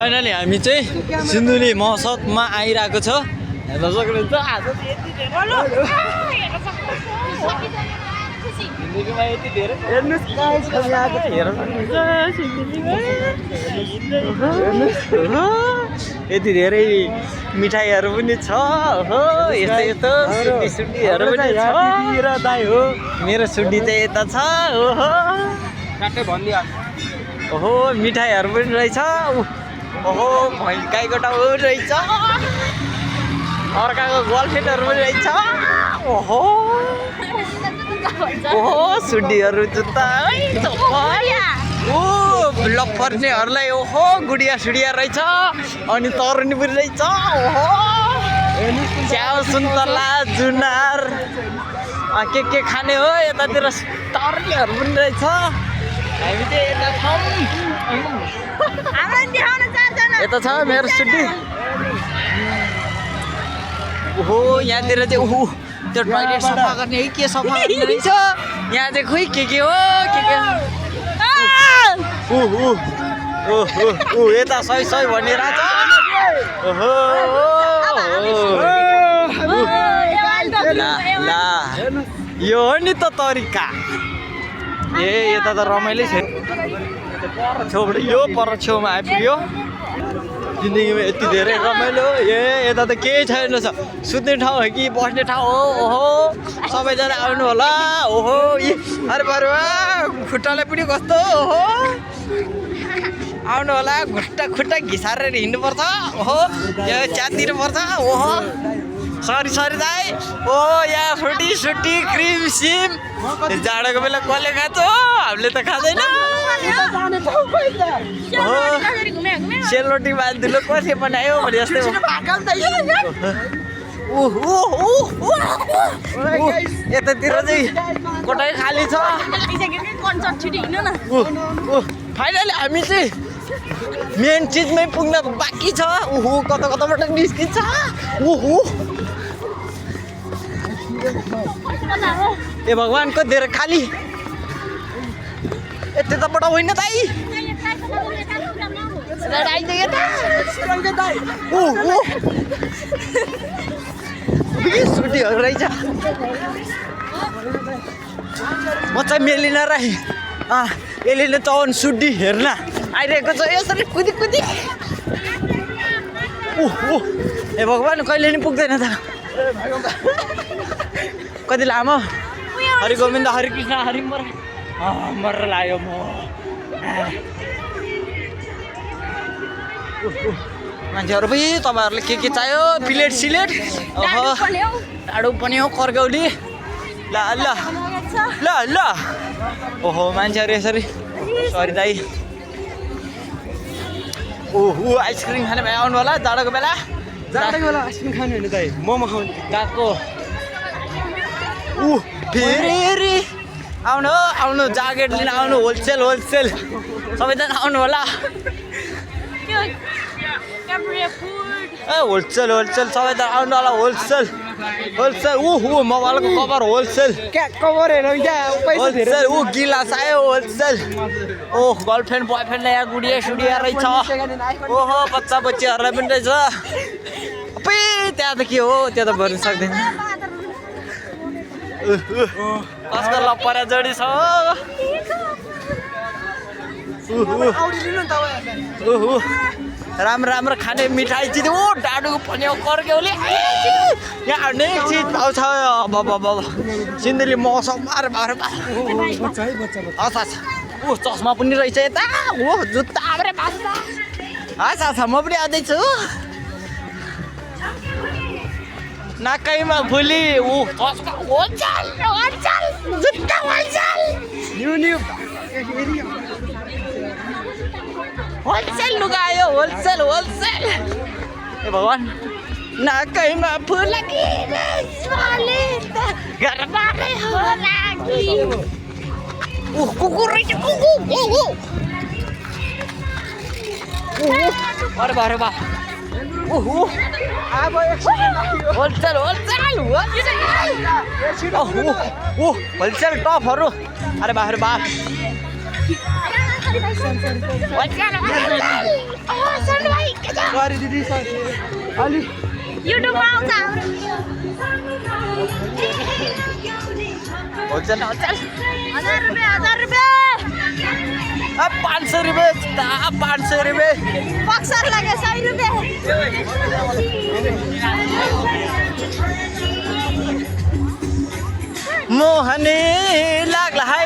Finally हामी चाहिँ सिन्धुली महोत्सवमा आइरहेको छ। हेर्न सक्नुहुन्छ आज सिन्धुलीमा यति धेरै यति धेरै मिठाईहरू पनि छ हो। यस्तो यस्तो सुडीहरू पनि छ र दाइ हो। मेरो सुडी चाहिँ यता छ ओहो ओहो मिठाईहरू पनि रहेछ। ओहो गाईको टाउ रहेछ। अर्काको गर्लफ्रेन्डहरू पनि रहेछ। ओहो ओहो सुडीहरू जुत्ता ओ ब्लक पर्नेहरूलाई ओहो गुडिया सुडिया रहेछ। अनि तरुनी पनि रहेछ। ओहो च्याउ सुन्तला जुनार के खाने हो। यतातिर तरुनीहरू पनि रहेछ। हामी चाहिँ यता छौँ। यता छ मेरो सुडी। ओहो यहाँतिर चाहिँ ओहो त्यो टोइलेट सफा गर्ने के सफा गर्ने रहेछ। यहाँ चाहिँ खोइ के हो ओहो ओहो यता सही सही भनेर छ। ओहो ला यो हो नि त तरिका। ए यता त रमाइलो छ। छेउबाट यो पर छेउमा आइपुग्यो। जिन्दगीमा यति धेरै रमाइलो। ए यता त केही छैन छ। सुत्ने ठाउँ हो कि बस्ने ठाउँ हो। ओहो सबैजना आउनु होला। ओहो अरे बरुवा खुट्टालाई पनि कस्तो ओहो आउनु होला। खुट्टा घिसारेर हिँड्नुपर्छ। ओहो यो च्यातिर पर्छ। ओहो सरी सरी दाइ। ओ यहाँ फ्रुटी सुटी क्रिम सिम जाडोको बेला कसले खान्छ। हामीले त खाँदैन। सेलरोटी बाँधिलो कसले बनायो भने जस्तै यतातिर चाहिँ कोठाइ खाली छ। फाइनली हामी चाहिँ मेन चिजमै पुग्न बाँकी छ। ओहो कता कताबाट निस्किन्छ। ओहो ए भगवान् कति धेरै खाली। ए त्यताबाट होइन दाइ। सुटीहरू रहेछ। म चाहिँ मेलिना राई एलिना चौहान सुडी हेर्न आइरहेको छ। यसरी कुदी कुदी ए भगवान् कहिले नि पुग्दैन त। कति लामो हरि गोविन्द हरि कृष्ण हरि मर लाग्यो म। मान्छेहरू पनि तपाईँहरूले के चाहियो प्लेट सिलेट डाडु पनि हो कर्गौली ल ल ल ल। ओहो मान्छेहरू यसरी सरी दाइ। ओहो आइसक्रिम खाने भाइ आउनु होला जाडोको बेला। आइसक्रिम खानु होइन दाइ मोमो खानु गएको। फेरि आउनु ज्याकेट लिन आउनु। होलसेल सबैजना आउनु होला। ए होलसेल सबैजना आउनु होला। होलसेल मोबाइलको कभर होलसेल होलसेल गिलास आयो होलसेल। ओह गर्लफ्रेन्ड बोयफ्रेन्डलाई यहाँ गुडिया सुडिया रहेछ। ओहो बच्चा बच्चीहरूलाई पनि रहेछ। त्यहाँ त के हो त्यहाँ त भर्नु सक्दैन। कसको लपरा जोडी छ। राम्रो खाने मिठाई चिज। ओ डाडुको पनि कर्क्यौली यहाँ अनेक चिज पाउँछ। सिन्धुली मौसम ओ चस्मा पनि रहेछ यता। ओ जुत्ता म पनि आउँदैछु। नाकैमा फुली होलसेल लुगा आयो। होलसेल ए भगवान् नाकैमा फुल कुकुर रहेछ। अरे बा ओहो होलसेल होलसेल टपहरू। अरे बा सरी दिदी सरी अलि युट्युबमा आउँछ हुन्छ नि 1000 रुपैयाँ 500 रुपैयाँ 500 रुपैयाँ बक्सर लगे 100 रुपैयाँ मोहनी लाग्ला है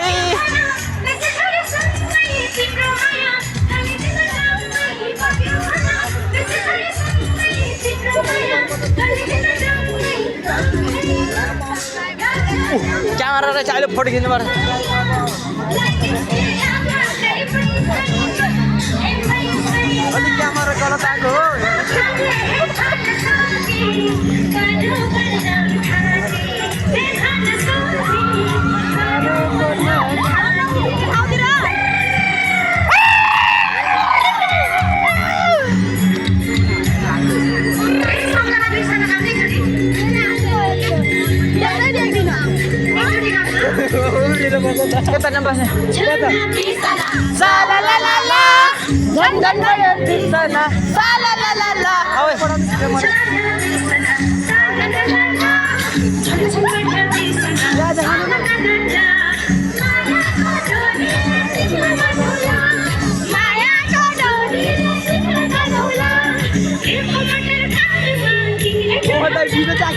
क्यामेरा रहेछ अहिले फोटो खिच्नु पर्छ अलि क्यामेरा गलत आएको हो Kita nambahnya. Sala la la la. Jangan bayar di sana. Sala la la la. Awe. Ya jangan. Mata video tak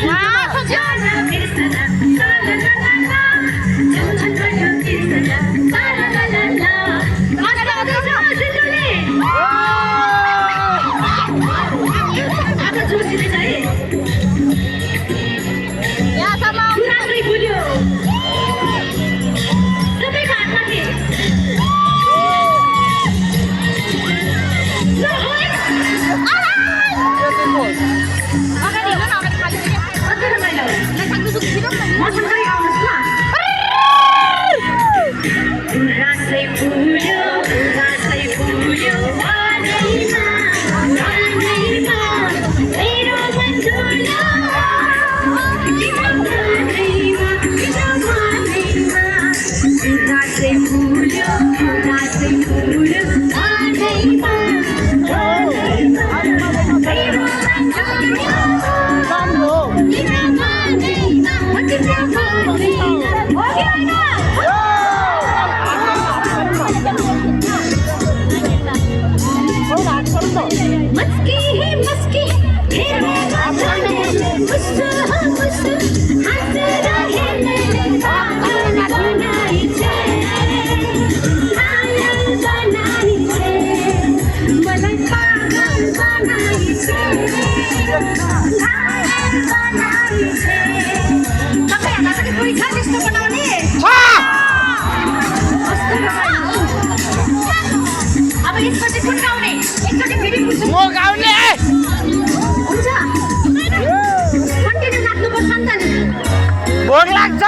भोग लाग्छ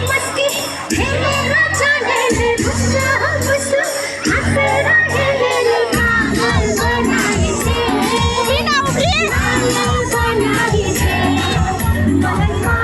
मस्की